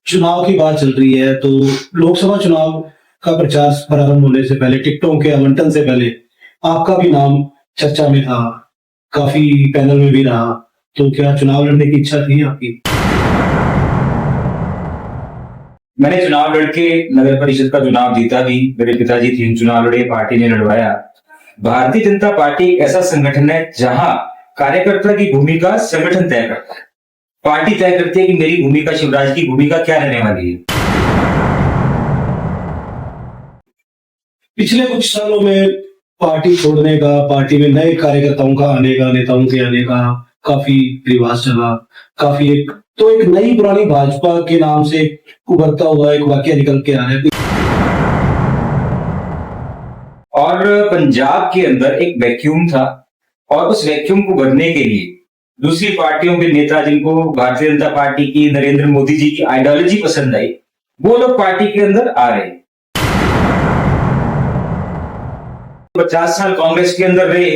चुनाव की बात चल रही है तो लोकसभा चुनाव का प्रचार प्रारंभ होने से पहले, टिकटों के आवंटन से पहले आपका भी नाम चर्चा में था, काफी पैनल में भी रहा। तो क्या चुनाव लड़ने की इच्छा थी आपकी? मैंने चुनाव लड़के नगर परिषद का चुनाव जीता भी। मेरे पिताजी 3 चुनाव लड़े, पार्टी ने लड़वाया। भारतीय जनता पार्टी एक ऐसा संगठन है जहां कार्यकर्ता की भूमिका संगठन तय करता है। पार्टी तय करती है कि मेरी भूमिका, शिवराज की भूमिका क्या रहने वाली है। पिछले कुछ सालों में पार्टी छोड़ने का, पार्टी में नए कार्यकर्ताओं का आने का, नेताओं के आने का काफी रिवाज चला। काफी एक नई पुरानी भाजपा के नाम से उभरता हुआ एक वाक्य निकल के आ रहा है। और पंजाब के अंदर एक वैक्यूम था और उस वैक्यूम को भरने के लिए दूसरी पार्टियों के नेता, जिनको भारतीय जनता पार्टी की, नरेंद्र मोदी जी की आइडियोलॉजी पसंद आई, वो लोग पार्टी के अंदर आ रहे। 50 साल कांग्रेस के अंदर रहे,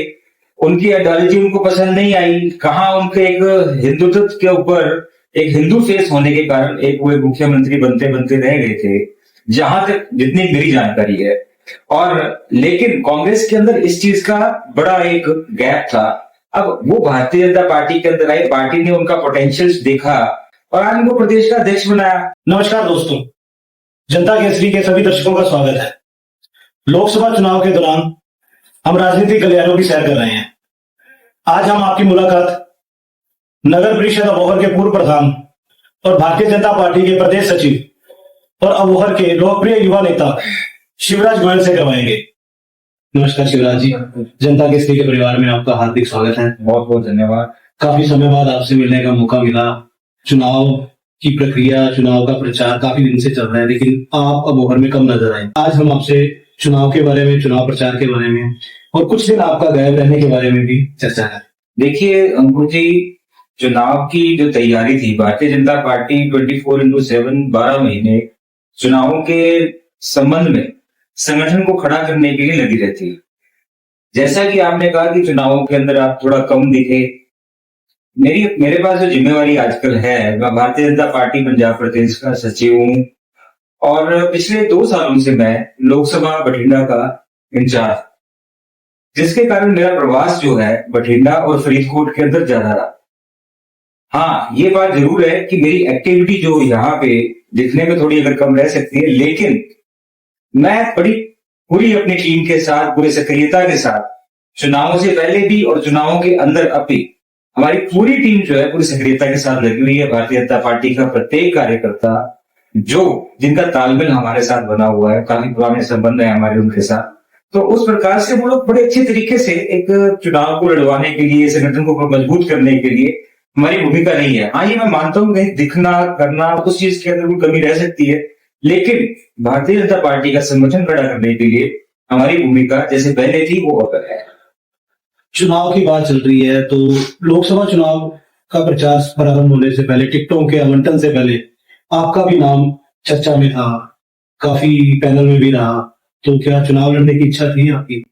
उनकी आइडियोलॉजी उनको पसंद नहीं आई। कहां उनके एक हिंदुत्व के ऊपर एक हिंदू फेस होने के कारण एक वो मुख्यमंत्री बनते बनते रह गए थे, जहां तक जितनी मेरी जानकारी है। और लेकिन कांग्रेस के अंदर इस चीज का बड़ा एक गैप था। अब वो भारतीय जनता पार्टी के अंदर आई, पार्टी ने उनका पोटेंशियल देखा और आज उनको प्रदेश का अध्यक्ष बनाया। नमस्कार दोस्तों, जनता केसरी के सभी दर्शकों का स्वागत है। लोकसभा चुनाव के दौरान हम राजनीतिक गलियारों की सैर कर रहे हैं। आज हम आपकी मुलाकात नगर परिषद अबोहर के पूर्व प्रधान और भारतीय जनता पार्टी के प्रदेश सचिव और अबोहर के लोकप्रिय युवा नेता शिवराज गोयल से करवाएंगे। नमस्कार शिवराज जी, जनता केसरी के परिवार में आपका हार्दिक स्वागत है। बहुत बहुत धन्यवाद। काफी समय बाद आपसे मिलने का मौका मिला। चुनाव की प्रक्रिया, चुनाव का प्रचार काफी दिन से चल रहा है, लेकिन आप अबोहर में कम नजर आए। आज हम आपसे चुनाव के बारे में, चुनाव प्रचार के बारे में और कुछ दिन आपका गायब रहने के बारे में भी चर्चा है। देखिए अंकुर जी, चुनाव की जो तैयारी थी, भारतीय जनता पार्टी 24/7 12 महीने चुनावों के संबंध में संगठन को खड़ा करने के लिए लगी रहती है। जैसा कि आपने कहा कि चुनावों के अंदर आप थोड़ा कम दिखे, मेरे पास जो जिम्मेवारी आजकल है, मैं भारतीय जनता पार्टी पंजाब प्रदेश का सचिव हूँ और पिछले 2 सालों से मैं लोकसभा बठिंडा का इंचार्ज, जिसके कारण मेरा प्रवास जो है बठिंडा और फरीदकोट के अंदर ज्यादा रहा। हाँ, ये बात जरूर है कि मेरी एक्टिविटी जो यहाँ पे दिखने में थोड़ी अगर कम रह सकती है, लेकिन मैं बड़ी पूरी अपनी टीम के साथ, पूरी सक्रियता के साथ, चुनावों से पहले भी और चुनावों के अंदर अब भी हमारी पूरी टीम जो है पूरी सक्रियता के साथ लगी हुई है। भारतीय जनता पार्टी का प्रत्येक कार्यकर्ता जिनका तालमेल हमारे साथ बना हुआ है, काफी पुराने संबंध है हमारे उनके साथ, तो उस प्रकार से वो लोग बड़े अच्छे तरीके से एक चुनाव को लड़वाने के लिए, संगठन को मजबूत करने के लिए हमारी भूमिका नहीं है। हाँ, ये मैं मानता हूँ कहीं दिखना करना उस चीज के अंदर कोई कमी रह सकती है, लेकिन भारतीय जनता पार्टी का संगठन खड़ा करने के लिए हमारी भूमिका जैसे पहले थी वो अब है। चुनाव की बात चल रही है तो लोकसभा चुनाव का प्रचार प्रारंभ होने से पहले, टिकटों के आवंटन से पहले आपका भी नाम चर्चा में था, काफी पैनल में भी रहा। तो क्या चुनाव लड़ने की इच्छा थी आपकी?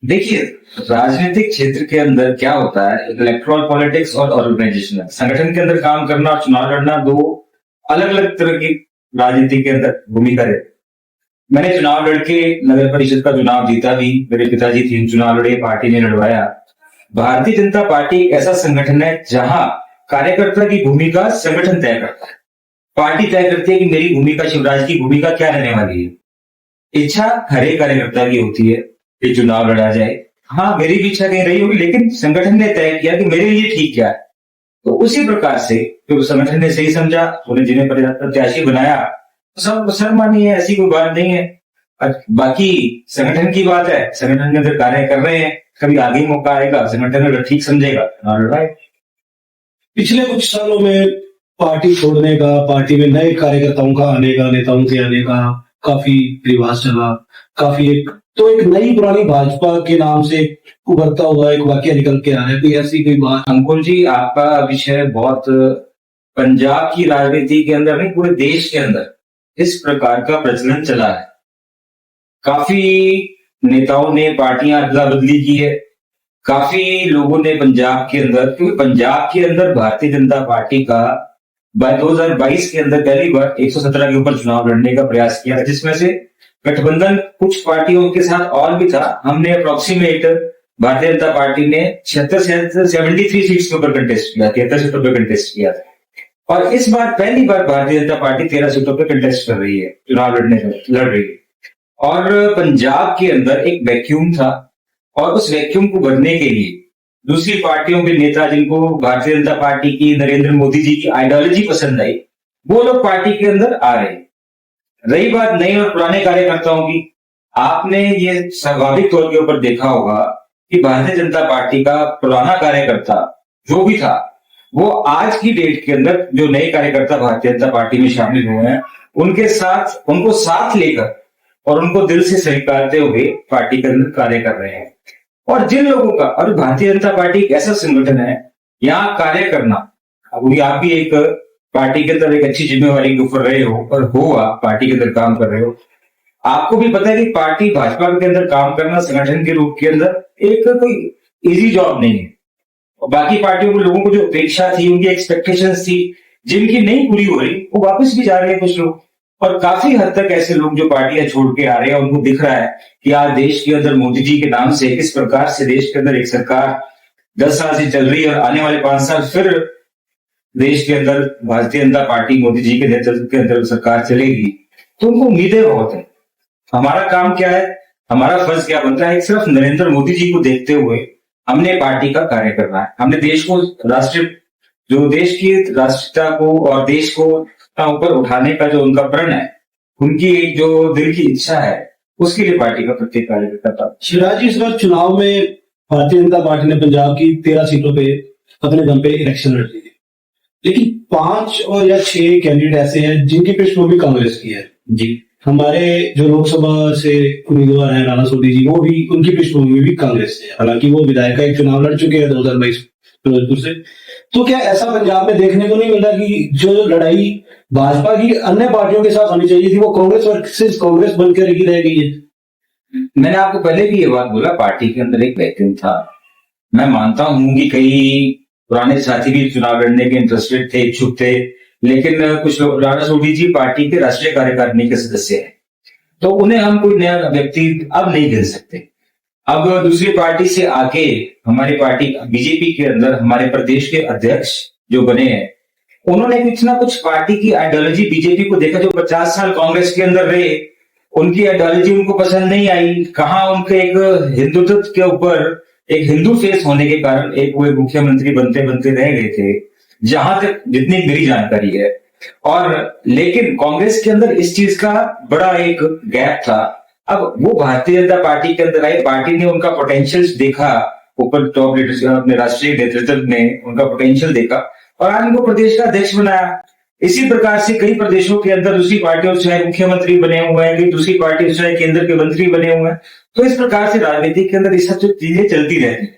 देखिए, राजनीतिक क्षेत्र के अंदर क्या होता है, इलेक्टोरल पॉलिटिक्स और ऑर्गेनाइजेशन, संगठन के अंदर काम करना और चुनाव लड़ना दो अलग अलग तरह की राजनीति के अंदर भूमिका है। मैंने चुनाव लड़के नगर परिषद का चुनाव जीता भी। मेरे पिताजी 3 चुनाव लड़े, पार्टी ने लड़वाया। भारतीय जनता पार्टी एक ऐसा संगठन है जहां कार्यकर्ता की भूमिका संगठन तय करता है। पार्टी तय करती है कि मेरी भूमिका, शिवराज की भूमिका क्या रहने वाली है। इच्छा हर एक कार्यकर्ता की होती है कि चुनाव लड़ा जाए। हाँ, मेरी भी इच्छा कहीं रही होगी, लेकिन संगठन ने तय किया कि मेरे लिए ठीक क्या है। तो उसी प्रकार से जो संगठन ने सही समझा, उन्हें जिन्हें प्रत्याशी बनाया, सब सर्वमान्य है, ऐसी कोई बात नहीं है। बाकी संगठन की बात है, संगठन के अंदर कार्य कर रहे हैं, कभी आगे मौका आएगा, संगठन अगर ठीक समझेगा चुनाव लड़ाए। पिछले कुछ सालों में पार्टी छोड़ने का, पार्टी में नए कार्यकर्ताओं का आने का, नेताओं के आने का काफी रिवाज चला। एक नई पुरानी भाजपा के नाम से उभरता हुआ एक वाक्य निकल के आ रहा है। कोई ऐसी कोई बात? अंकुर जी, आपका विषय बहुत पंजाब की राजनीति के अंदर नहीं, पूरे देश के अंदर इस प्रकार का प्रचलन चला है। काफी नेताओं ने पार्टियां अदला बदली की है, काफी लोगों ने पंजाब के अंदर, क्योंकि पंजाब के अंदर भारतीय जनता पार्टी का 2022 के अंदर पहली बार 117 के ऊपर चुनाव लड़ने का प्रयास किया था, जिसमें से गठबंधन कुछ पार्टियों के साथ और भी था। हमने अप्रोक्सीमेट भारतीय जनता पार्टी ने 73 सीट्स के ऊपर कंटेस्ट किया, 73 सीटों पर कंटेस्ट किया था। और इस बार पहली बार भारतीय जनता पार्टी 13 सीटों पर कंटेस्ट कर रही है, चुनाव लड़ रही है। और पंजाब के अंदर एक वैक्यूम था, और उस वैक्यूम को भरने के लिए दूसरी पार्टियों के नेता, जिनको भारतीय जनता पार्टी की, नरेंद्र मोदी जी की आइडियोलॉजी पसंद आई, वो लोग पार्टी के अंदर आ रहे हैं। रही बात नए और पुराने कार्यकर्ताओं की, आपने ये स्वाभाविक तौर के ऊपर देखा होगा कि भारतीय जनता पार्टी का पुराना कार्यकर्ता जो भी था, वो आज की डेट के अंदर जो नए कार्यकर्ता भारतीय जनता पार्टी में शामिल हुए हैं, उनको साथ लेकर और उनको दिल से स्वीकारते हुए पार्टी के अंदर कार्य कर रहे हैं। और जिन लोगों का, और भारतीय जनता पार्टी एक ऐसा संगठन है, यहाँ कार्य करना, अभी आप भी एक पार्टी के अंदर एक अच्छी जिम्मेवारी के ऊपर रहे हो और हो आप पार्टी के अंदर काम कर रहे हो, आपको भी पता है कि पार्टी भाजपा के अंदर काम करना संगठन के रूप के अंदर एक कोई इजी जॉब नहीं है। और बाकी पार्टियों के लोगों को जो अपेक्षा थी, उनकी एक्सपेक्टेशंस थी, जिनकी नहीं पूरी हो रही, वो वापस भी जा रहे हैं कुछ लोग। और काफी हद तक ऐसे लोग जो पार्टियां छोड़ के आ रहे हैं, उनको दिख रहा है कि आज देश के अंदर मोदी जी के नाम से किस प्रकार से देश के अंदर एक सरकार 10 साल से चल रही है, और आने वाले 5 साल फिर देश के अंदर भारतीय जनता पार्टी मोदी जी के नेतृत्व के अंदर सरकार चलेगी। तो उनको उम्मीदें बहुत है। हमारा काम क्या है, हमारा फर्ज क्या बनता है, सिर्फ नरेंद्र मोदी जी को देखते हुए हमने पार्टी का कार्य करना है। हमने देश को देश की राष्ट्रीयता को और देश को ऊपर उठाने का जो उनका प्रण है, उनकी एक जो दिल की इच्छा है, उसके लिए पार्टी का प्रत्येक कार्यकर्ता था। शिवराज जी, इस बार चुनाव में भारतीय जनता पार्टी ने पंजाब की 13 सीटों पे अपने दम पे इलेक्शन लड़ ली, लेकिन 5 और या 6 कैंडिडेट ऐसे हैं जिनकी पृष्ठभूमि कांग्रेस की है जी। हमारे जो लोकसभा से उम्मीदवार हैं राणा सोढी जी, वो भी, उनकी पृष्ठभूमि भी कांग्रेस से, हालांकि वो विधायक का एक चुनाव लड़ चुके हैं 2022 फिरोजपुर से। तो क्या ऐसा पंजाब में देखने को नहीं मिला कि जो लड़ाई भाजपा की अन्य पार्टियों के साथ होनी चाहिए थी, वो कांग्रेस वर्सेस कांग्रेस बनकर ही रह गई है? मैंने आपको पहले भी ये बात बोला, पार्टी के अंदर एक वैक्यूम था। मैं मानता हूं कि कई पुराने साथी भी चुनाव लड़ने के इंटरेस्टेड थे, इच्छुक थे, लेकिन कुछ लोग, राणा सोढी जी पार्टी के राष्ट्रीय कार्यकारिणी के सदस्य हैं, तो उन्हें हम कोई नया व्यक्ति अब नहीं गिन सकते। अब दूसरी पार्टी से आके हमारी पार्टी बीजेपी के अंदर हमारे प्रदेश के अध्यक्ष जो बने हैं, उन्होंने कुछ ना कुछ पार्टी की आइडियोलॉजी बीजेपी को देखा। जो 50 साल कांग्रेस के अंदर रहे, उनकी आइडियोलॉजी उनको पसंद नहीं आई। कहां उनके एक हिंदुत्व के ऊपर, एक हिंदू फेस होने के कारण एक वो मुख्यमंत्री बनते बनते रह गए थे, जहां तक जितनी मेरी जानकारी है। और लेकिन कांग्रेस के अंदर इस चीज का बड़ा एक गैप था। अब वो भारतीय जनता पार्टी के अंदर आई, पार्टी ने उनका पोटेंशियल देखा, ऊपर टॉप लीडरशिप, अपने राष्ट्रीय नेतृत्व ने उनका पोटेंशियल देखा और आज उनको प्रदेश का अध्यक्ष बनाया। इसी प्रकार से कई प्रदेशों के अंदर दूसरी पार्टियों से मुख्यमंत्री बने हुए हैं, कई दूसरी पार्टियों से केंद्र के मंत्री बने हुए हैं। तो इस प्रकार से राजनीति के अंदर ये सब चीजें चलती रहती है।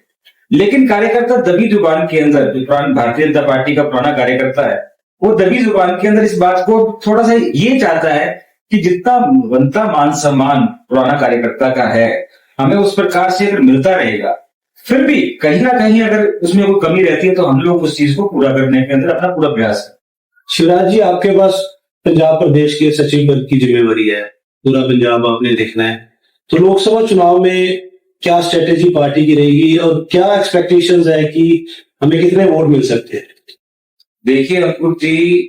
लेकिन कार्यकर्ता दबी जुबान के अंदर, जो भारतीय जनता पार्टी का पुराना कार्यकर्ता है, वो दबी जुबान के अंदर इस बात को थोड़ा सा ये चाहता है कि जितना बनता मान सम्मान पुराना कार्यकर्ता का है, हमें उस प्रकार से अगर मिलता रहेगा, फिर भी कहीं ना कहीं अगर उसमें कोई कमी रहती है, तो हम लोग उस चीज को पूरा करने के अंदर अपना पूरा प्रयास करें। शिवराज जी, आपके पास पंजाब प्रदेश के सचिव पद की जिम्मेवारी है, पूरा पंजाब आपने देखना है, तो लोकसभा चुनाव में क्या स्ट्रेटेजी पार्टी की रहेगी और क्या एक्सपेक्टेशंस है कि हमें कितने वोट मिल सकते हैं? देखिए अंकुर जी,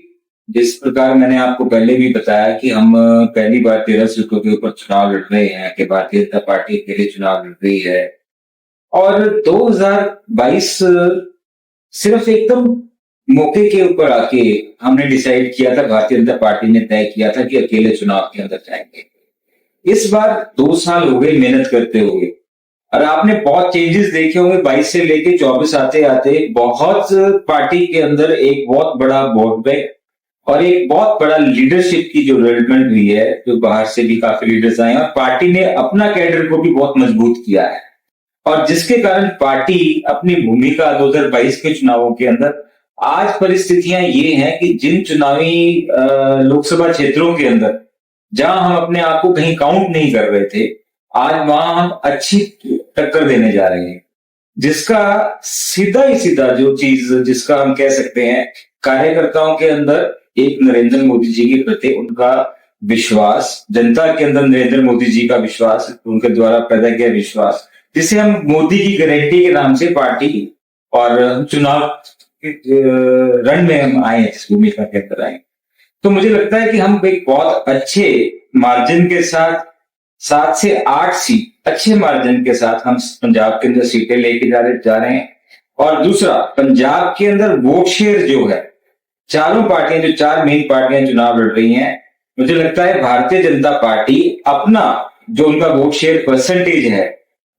जिस प्रकार मैंने आपको पहले भी बताया कि हम पहली बार 13 सीटों के ऊपर चुनाव लड़ रहे हैं, कि भारतीय जनता पार्टी के लिए चुनाव लड़ रही है, और 2022 सिर्फ एकदम मौके के ऊपर आके हमने डिसाइड किया था, भारतीय जनता पार्टी ने तय किया था कि अकेले चुनाव के अंदर जाएंगे। इस बार 2 साल हो गए मेहनत करते हुए, और आपने बहुत चेंजेस देखे होंगे 22 से लेके 24 आते आते। बहुत पार्टी के अंदर एक बहुत बड़ा बोर्ड बैंक और एक बहुत बड़ा लीडरशिप की जो डेवलपमेंट हुई है, जो बाहर से भी काफी लीडर्स आए, और पार्टी ने अपना कैडर को भी बहुत मजबूत किया है, और जिसके कारण पार्टी अपनी भूमिका 2022 के चुनावों के अंदर, आज परिस्थितियां ये हैं कि जिन चुनावी लोकसभा क्षेत्रों के अंदर जहां हम अपने आप को कहीं काउंट नहीं कर रहे थे, आज वहां हम अच्छी टक्कर देने जा रहे हैं, जिसका सीधा ही सीधा जो चीज, जिसका हम कह सकते हैं कार्यकर्ताओं के अंदर एक नरेंद्र मोदी जी के प्रति उनका विश्वास, जनता के अंदर नरेंद्र मोदी जी का विश्वास, उनके द्वारा पैदा किया विश्वास, जिसे हम मोदी की गारंटी के नाम से पार्टी और चुनाव रण में हम आए, इस भूमिका के अंदर आए। तो मुझे लगता है कि हम एक बहुत अच्छे मार्जिन के साथ 7 से 8 सीट अच्छे मार्जिन के साथ हम पंजाब के अंदर सीटें लेके जा रहे हैं। और दूसरा, पंजाब के अंदर वोट शेयर जो है, चारों पार्टियां, जो 4 मेन पार्टियां चुनाव लड़ रही हैं, मुझे लगता है भारतीय जनता पार्टी अपना जो उनका वोट शेयर परसेंटेज है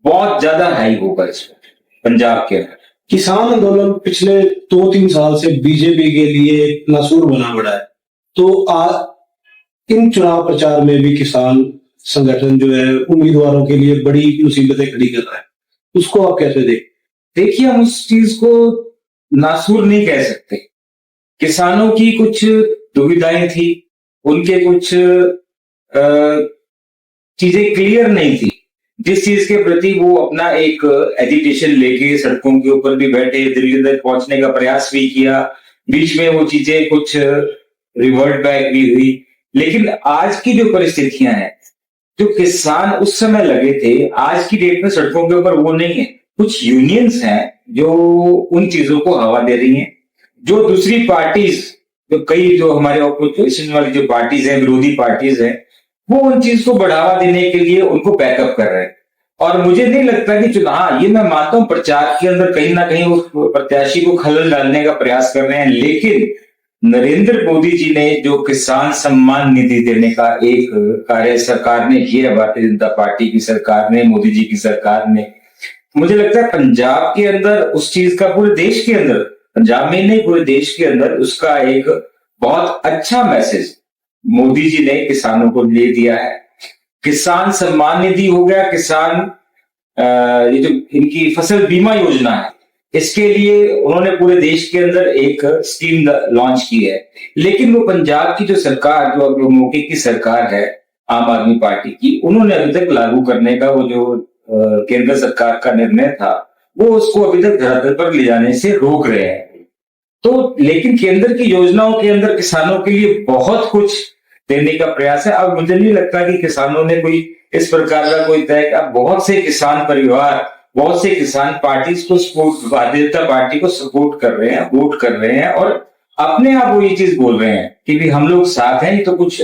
बहुत ज्यादा हाई होगा इस पंजाब के अंदर। किसान आंदोलन पिछले 2-3 साल से बीजेपी के लिए नासूर बना पड़ा है, तो आज इन चुनाव प्रचार में भी किसान संगठन जो है उम्मीदवारों के लिए बड़ी मुसीबतें खड़ी कर रहा है, उसको आप कैसे देखिए, हम उस चीज को नासूर नहीं कह सकते। किसानों की कुछ दुविधाएं थी, उनके कुछ चीजें क्लियर नहीं थी, जिस चीज के प्रति वो अपना एक एजिटेशन लेके सड़कों के ऊपर भी बैठे, दिल्ली तक पहुंचने का प्रयास भी किया, बीच में वो चीजें कुछ रिवर्ट बैक भी हुई। लेकिन आज की जो परिस्थितियां हैं, जो किसान उस समय लगे थे, आज की डेट में सड़कों के ऊपर वो नहीं है। कुछ यूनियंस हैं जो उन चीजों को हवा दे रही हैं, जो दूसरी पार्टीज, जो कई जो हमारे ऑपोजिशन वाली जो पार्टीज हैं, विरोधी पार्टीज हैं, वो उन चीज को बढ़ावा देने के लिए उनको बैकअप कर रहे हैं। और मुझे नहीं लगता कि हाँ, ये मैं मानता हूं प्रचार के अंदर कहीं ना कहीं वो प्रत्याशी को खलल डालने का प्रयास कर रहे हैं, लेकिन नरेंद्र मोदी जी ने जो किसान सम्मान निधि देने का एक कार्य सरकार ने किया, भारतीय जनता पार्टी की सरकार ने, मोदी जी की सरकार ने, मुझे लगता है पंजाब के अंदर उस चीज का, पूरे देश के अंदर, पंजाब में नहीं पूरे देश के अंदर उसका एक बहुत अच्छा मैसेज मोदी जी ने किसानों को दे दिया है। किसान सम्मान निधि हो गया, किसान ये जो इनकी फसल बीमा योजना है, इसके लिए उन्होंने पूरे देश के अंदर एक स्कीम लॉन्च की है। लेकिन वो पंजाब की जो सरकार, जो मौके की सरकार है आम आदमी पार्टी की, उन्होंने अभी तक लागू करने का वो जो केंद्र सरकार का निर्णय था, वो उसको अभी तक धरातल पर ले जाने से रोक रहे हैं। तो लेकिन केंद्र की योजनाओं के अंदर किसानों के लिए बहुत कुछ देने का प्रयास है। अब मुझे नहीं लगता कि किसानों ने कोई इस प्रकार का कोई तय किया। बहुत से किसान परिवार, बहुत से किसान पार्टी को सपोर्ट, भारतीय जनता पार्टी को सपोर्ट कर रहे हैं, वोट कर रहे हैं, और अपने आप वो ये चीज बोल रहे हैं कि भी हम लोग साथ हैं। तो कुछ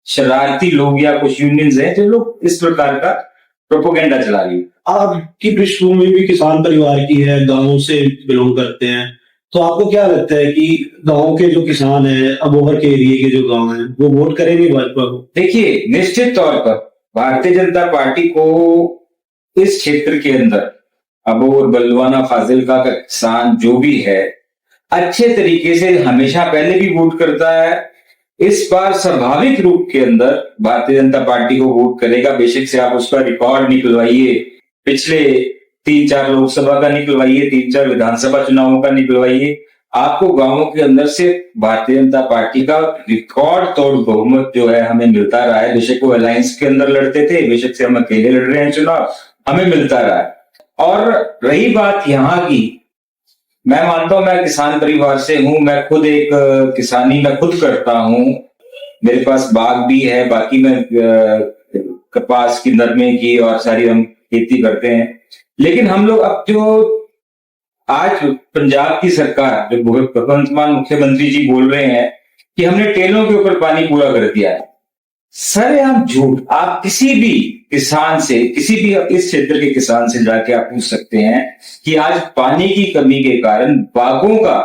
शरारती लोग या कुछ यूनियंस हैं जो लोग इस प्रकार का प्रोपोगेंडा चला रही है। आपकी पृष्ठभूमि भी किसान परिवार की है, गांवों से बिलोंग करते हैं, तो आपको क्या लगता है कि गांव के जो किसान हैं, अबोहर के एरिया के जो गांव हैं, वो वोट करेंगे भाजपा को? देखिए, निश्चित तौर पर भारतीय जनता पार्टी को इस क्षेत्र के अंदर अबोहर, बलवाना, फाजिलका का किसान जो भी है, अच्छे तरीके से हमेशा पहले भी वोट करता है। इस बार स्वाभाविक रूप के अंदर भारतीय जनता पार्टी को वोट करेगा। बेशक से आप उसका रिकॉर्ड निकलवाइए, पिछले 3-4 लोकसभा का निकलवाइए, 3-4 विधानसभा चुनावों का निकलवाइए, आपको गांवों के अंदर से भारतीय जनता पार्टी का रिकॉर्ड तोड़ बहुमत जो है हमें मिलता रहा है। बेशक वो अलायंस के अंदर लड़ते थे, बेशक से हम अकेले लड़ रहे हैं चुनाव, हमें मिलता रहा है। और रही बात यहाँ की, मैं मानता हूं, मैं किसान परिवार से हूं, मैं खुद एक किसानी मैं खुद करता हूं, मेरे पास बाग भी है, बाकी मैं कपास की, नरमे की और सारी हम खेती करते हैं। लेकिन हम लोग अब जो आज पंजाब की सरकार, जो भगवंत मान मुख्यमंत्री जी बोल रहे हैं कि हमने टेलों के ऊपर पानी पूरा कर दिया है, सरेआम झूठ। आप किसी भी किसान से, किसी भी इस क्षेत्र के किसान से जाके आप पूछ सकते हैं कि आज पानी की कमी के कारण बागों का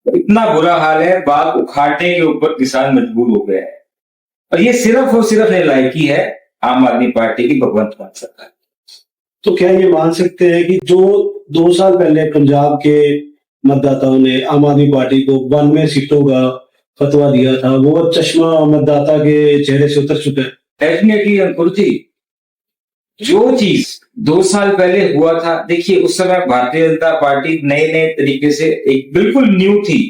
इतना बुरा हाल है, बाग उखाड़ने के ऊपर किसान मजबूर हो गए हैं। और ये सिर्फ और सिर्फ लायकी है आम आदमी पार्टी की, भगवंत मान सरकार। तो क्या ये मान सकते हैं कि जो 2 साल पहले पंजाब के मतदाताओं ने आम आदमी पार्टी को 92 सीटों का फतवा दिया था, वो चश्मा मतदाता के चेहरे से उतर चुका है? डेफिनेटली अंकुर जी, जो चीज 2 साल पहले हुआ था, देखिए उस समय भारतीय जनता पार्टी नए नए तरीके से एक बिल्कुल न्यू थी,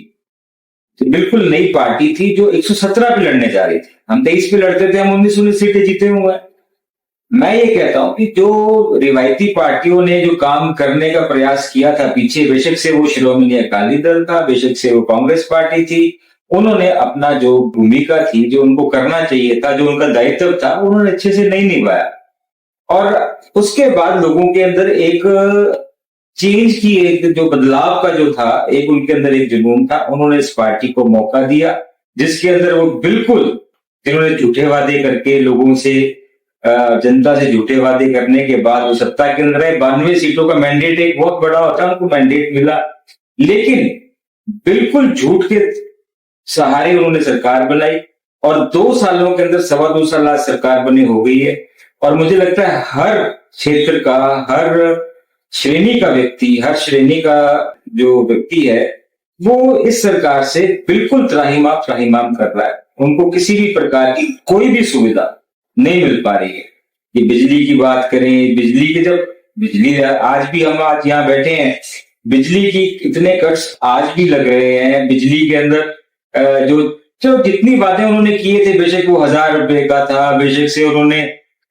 बिल्कुल नई पार्टी थी जो 117 पे लड़ने जा रही थी। हम 23 पे लड़ते थे, हम 19 सीटें जीते हुए हैं। मैं ये कहता हूं कि जो रिवायती पार्टियों ने जो काम करने का प्रयास किया था पीछे, बेशक से वो श्रोमणी अकाली दल था, बेशक से वो कांग्रेस पार्टी थी, उन्होंने अपना जो भूमिका थी, जो उनको करना चाहिए था, जो उनका दायित्व था, उन्होंने अच्छे से नहीं निभाया। और उसके बाद लोगों के अंदर एक चेंज की, एक जो बदलाव का जो था, एक उनके अंदर एक जुनून था, उन्होंने इस पार्टी को मौका दिया, जिसके अंदर वो बिल्कुल, जिन्होंने झूठे वादे करके लोगों से, जनता से झूठे वादे करने के बाद वो सत्ता के अंदर है। 92 सीटों का मैंडेट एक बहुत बड़ा होता है, उनको मैंडेट मिला, लेकिन बिल्कुल झूठ के सहारे उन्होंने सरकार बनाई और 2 सालों के अंदर 2.25 साल आज सरकार बनी हो गई है। और मुझे लगता है हर क्षेत्र का, हर श्रेणी का व्यक्ति, हर श्रेणी का जो व्यक्ति है, वो इस सरकार से बिल्कुल त्राहिमाम कर रहा है। उनको किसी भी प्रकार की कोई भी सुविधा नहीं मिल पा रही है। ये बिजली की बात करें, बिजली की, जब बिजली आज भी, हम आज यहाँ बैठे हैं, बिजली की कितने कट्स आज भी लग रहे हैं। बिजली के अंदर जो जितनी बातें उन्होंने किए थे, बेशक वो 1000 रुपए का था, बेशक से उन्होंने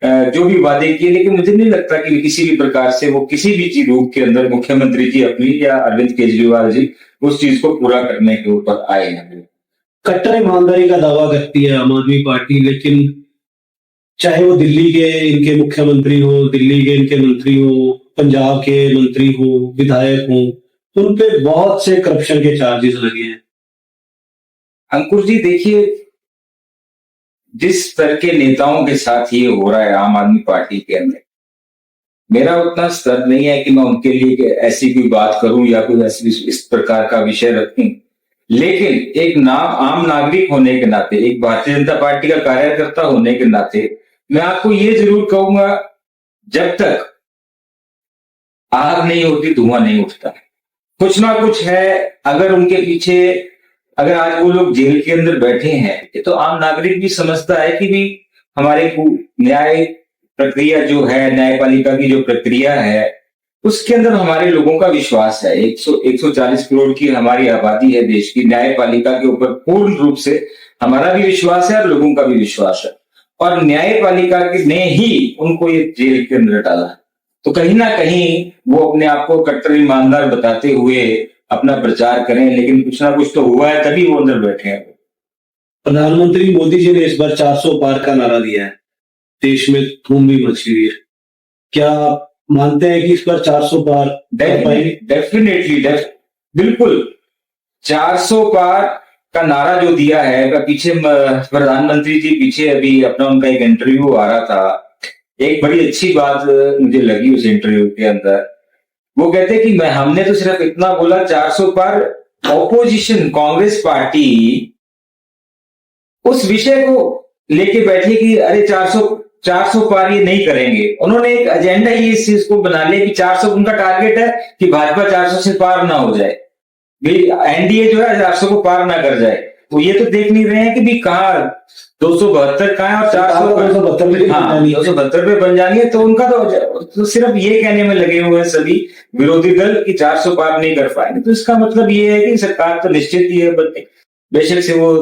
जो भी वादे किए, लेकिन मुझे नहीं लगता कि किसी भी प्रकार से वो किसी भी चीज रूप के अंदर मुख्यमंत्री जी अपनी या अरविंद केजरीवाल जी उस चीज को पूरा करने के ऊपर आए हैं। कट्टर ईमानदारी का दावा करती है आम आदमी पार्टी, लेकिन चाहे वो दिल्ली के इनके मुख्यमंत्री हो, दिल्ली के इनके मंत्री हो, पंजाब के मंत्री हो, विधायक हो, उन पे बहुत से करप्शन के चार्जेस लगे हैं। अंकुर जी देखिए, जिस तरह के नेताओं के साथ ये हो रहा है आम आदमी पार्टी के अंदर, मेरा उतना स्तर नहीं है कि मैं उनके लिए ऐसी कोई बात करूं या कोई ऐसी इस प्रकार का विषय रखूं, लेकिन एक आम नागरिक होने के नाते, एक भारतीय जनता पार्टी का कार्यकर्ता होने के नाते, मैं आपको ये जरूर कहूंगा, जब तक आग नहीं होती धुआं नहीं उठता। कुछ ना कुछ है। अगर उनके पीछे, अगर आज वो लोग जेल के अंदर बैठे हैं, तो आम नागरिक भी समझता है कि भी हमारे न्याय प्रक्रिया जो है, न्यायपालिका की जो प्रक्रिया है, उसके अंदर हमारे लोगों का विश्वास है। 140 करोड़ की हमारी आबादी है देश की, न्यायपालिका के ऊपर पूर्ण रूप से हमारा भी विश्वास है और लोगों का भी विश्वास है। और न्यायपालिका ने ही उनको ये जेल के अंदर डाला, तो कहीं ना कहीं वो अपने आप को कट्टर ईमानदार बताते हुए अपना प्रचार करें, लेकिन कुछ ना कुछ तो हुआ है, तभी वो अंदर बैठे हैं। प्रधानमंत्री मोदी जी ने इस बार 400 पार का नारा दिया है, देश में धूम भी मची हुई है। क्या मानते हैं कि इस बार 400 पार कर पाएंगे? डेफिनेटली, बिल्कुल 400 पार का नारा जो दिया है, पीछे प्रधानमंत्री जी पीछे अभी अपना उनका एक इंटरव्यू आ रहा था, एक बड़ी अच्छी बात मुझे लगी उस इंटरव्यू के अंदर। वो कहते कि हमने तो सिर्फ इतना बोला 400 पार, ऑपोजिशन कांग्रेस पार्टी उस विषय को लेके बैठी कि अरे 400 पार ये नहीं करेंगे। उन्होंने एक एजेंडा ही इस चीज को बना लिया कि 400 उनका टारगेट है कि भाजपा 400 से पार ना हो जाए, एनडीए जो है 400 को पार ना कर जाए। तो ये तो देख नहीं रहे हैं कि भी कहाँ 272 कहाँ है और 272 पे बन जानी है। तो उनका तो सिर्फ ये कहने में लगे हुए हैं सभी विरोधी दल कि 400 पार नहीं कर पाएंगे। तो इसका मतलब ये है कि सरकार तो निश्चित ही है, बेशक से वो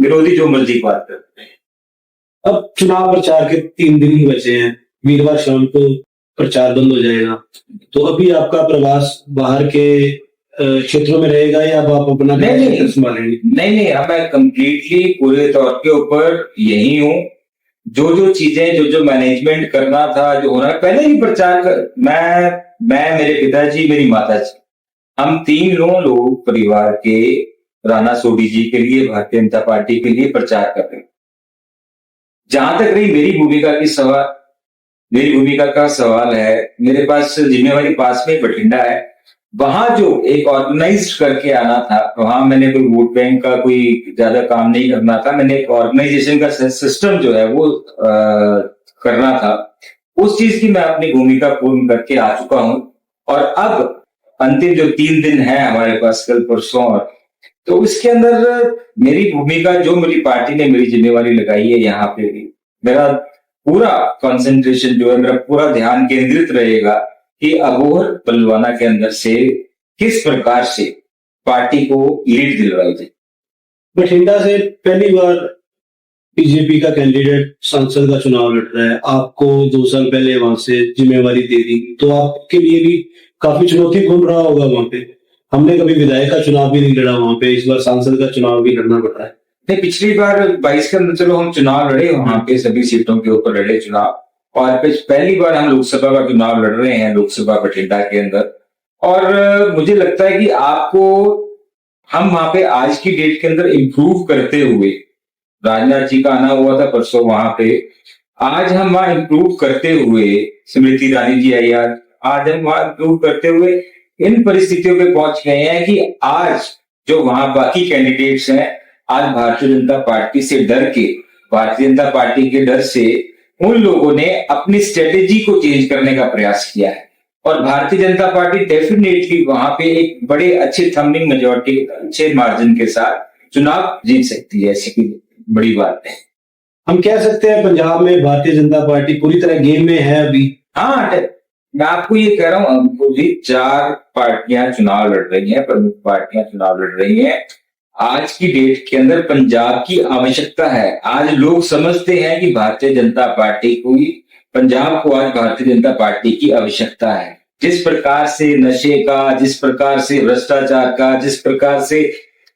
विरोधी जो मर्जी बात करते हैं। अब चुनाव प्रचार के 3 दिन ही बचे हैं, वीरवार शाम को प्रचार बंद हो जाएगा, तो अभी आपका प्रवास बाहर के क्षेत्रों में रहेगा या अब आप अपना संभालेंगे? नहीं, अब मैं कंप्लीटली पूरे तौर के ऊपर यही हूँ। जो चीजें, जो मैनेजमेंट करना था, जो होना, पहले ही प्रचार कर, मैं मेरे पिताजी, मेरी माताजी, हम 3 लोग परिवार के राणा सोढी जी के लिए, भारतीय जनता पार्टी के लिए प्रचार कर रहे हैं। जहां तक रही मेरी भूमिका का सवाल है, मेरे पास जिम्मेवारी पास में बठिंडा है, वहां जो एक ऑर्गेनाइज करके आना था, वहां मैंने कोई वोट बैंक का कोई ज्यादा काम नहीं करना था, मैंने एक ऑर्गेनाइजेशन का सिस्टम जो है वो करना था। उस चीज की मैं अपनी भूमिका पूर्ण करके आ चुका हूं। और अब अंतिम जो 3 दिन है हमारे पास, कल परसों, और तो इसके अंदर मेरी भूमिका, जो मेरी पार्टी ने मेरी जिम्मेवारी लगाई है, यहाँ पे मेरा पूरा कंसंट्रेशन जो है, मेरा पूरा ध्यान केंद्रित रहेगा कि अबोहर बलवाना के अंदर से किस प्रकार से पार्टी को लीड दिलवाई जाए। बठिंडा से पहली बार बीजेपी का कैंडिडेट सांसद का चुनाव लड़ रहा है, आपको 2 साल पहले वहां से जिम्मेवारी दे दी, तो आपके लिए भी काफी चुनौतीपूर्ण रहा होगा वहां पे। हमने कभी विधायक का चुनाव भी नहीं लड़ा वहां पे, इस बार सांसद का चुनाव भी लड़ना पड़ रहा है। नहीं, पिछली बार 22 के अंदर चलो हम चुनाव लड़े, वहां पे सभी सीटों के ऊपर लड़े चुनाव, और पहली बार हम लोकसभा का चुनाव लड़ रहे हैं लोकसभा बठिंडा के अंदर। और मुझे लगता है कि आपको हम वहां पे आज की डेट के अंदर इम्प्रूव करते हुए, राजनाथ जी का आना हुआ था परसों वहां पे, आज हम वहां इम्प्रूव करते हुए, स्मृति ईरानी जी आई आज हम वहां इम्प्रूव करते हुए इन परिस्थितियों पे पहुंच गए हैं कि आज जो वहां बाकी कैंडिडेट्स हैं, आज भारतीय जनता पार्टी से डर के, भारतीय जनता पार्टी के डर से उन लोगों ने अपनी स्ट्रेटेजी को चेंज करने का प्रयास किया है, और भारतीय जनता पार्टी डेफिनेटली वहां पे एक बड़े अच्छे थंबिंग मेजॉरिटी, अच्छे मार्जिन के साथ चुनाव जीत सकती है। ऐसी कोई बड़ी बात है। हम कह सकते हैं पंजाब में भारतीय जनता पार्टी पूरी तरह गेम में है अभी। हाँ, मैं आपको ये कह रहा हूँ, हमको भी 4 पार्टियां चुनाव लड़ रही हैं, प्रमुख पार्टियां चुनाव लड़ रही हैं। आज की डेट के अंदर पंजाब की आवश्यकता है। आज लोग समझते हैं कि भारतीय जनता पार्टी को ही, पंजाब को आज भारतीय जनता पार्टी की आवश्यकता है। जिस प्रकार से नशे का, जिस प्रकार से भ्रष्टाचार का, जिस प्रकार से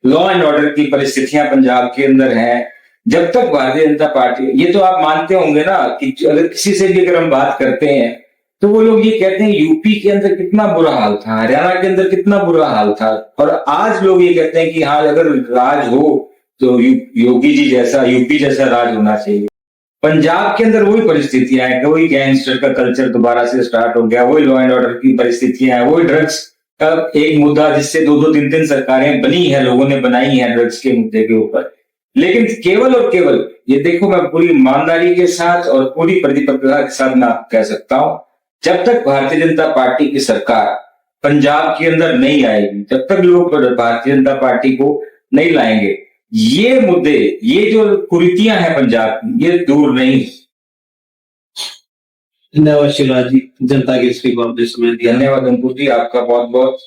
लॉ एंड ऑर्डर की परिस्थितियां पंजाब के अंदर हैं, जब तक भारतीय जनता पार्टी, ये तो आप मानते होंगे ना कि अगर किसी से भी अगर हम बात करते हैं तो वो लोग ये कहते हैं यूपी के अंदर कितना बुरा हाल था, हरियाणा के अंदर कितना बुरा हाल था, और आज लोग ये कहते हैं कि हाँ, अगर राज हो तो योगी जी जैसा, यूपी जैसा राज होना चाहिए। पंजाब के अंदर वही परिस्थितियां हैं, वही गैंगस्टर का कल्चर दोबारा से स्टार्ट हो गया, वही लॉ एंड ऑर्डर की परिस्थितियां हैं, वही ड्रग्स का एक मुद्दा जिससे 2-2, 3-3 सरकारें बनी है, लोगों ने बनाई है ड्रग्स के मुद्दे के ऊपर। लेकिन केवल और केवल ये देखो, मैं पूरी ईमानदारी के साथ और पूरी प्रतिबद्धता के साथ मैं कह सकता हूं, जब तक भारतीय जनता पार्टी की सरकार पंजाब के अंदर नहीं आएगी, जब तक लोग भारतीय जनता पार्टी को नहीं लाएंगे, ये मुद्दे, ये जो कुरीतियां हैं पंजाब की, ये दूर नहीं। धन्यवाद शिवराज जी, जनता केसरी को आपने समय दिया। धन्यवाद अंकुर जी, आपका बहुत बहुत।